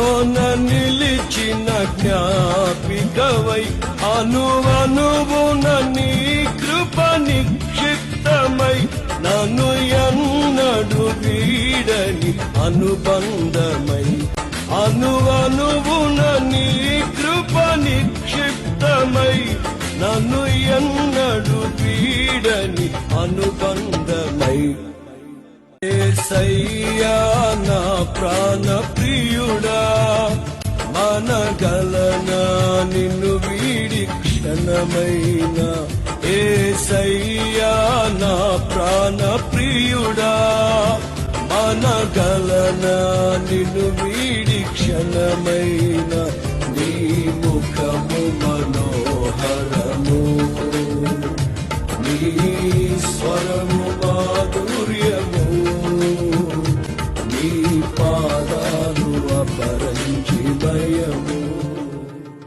నాలోన నిలిచిన జ్ఞాపికవై అనువనువున నీ కృప నిక్షిప్తమై నన్ను ఎన్నడు వీడని అనుబంధమై అనువనువున నీ కృప నిక్షిప్తమై నన్ను ఎన్నడు వీడని అనుబంధమై యేసయ్యా నా ప్రాణ ప్రియుడా మనగలనా నిన్ను వీడి క్షణమైన యేసయ్యా నా ప్రాణ ప్రియుడా మనగలనా నిన్ను వీడి క్షణమైన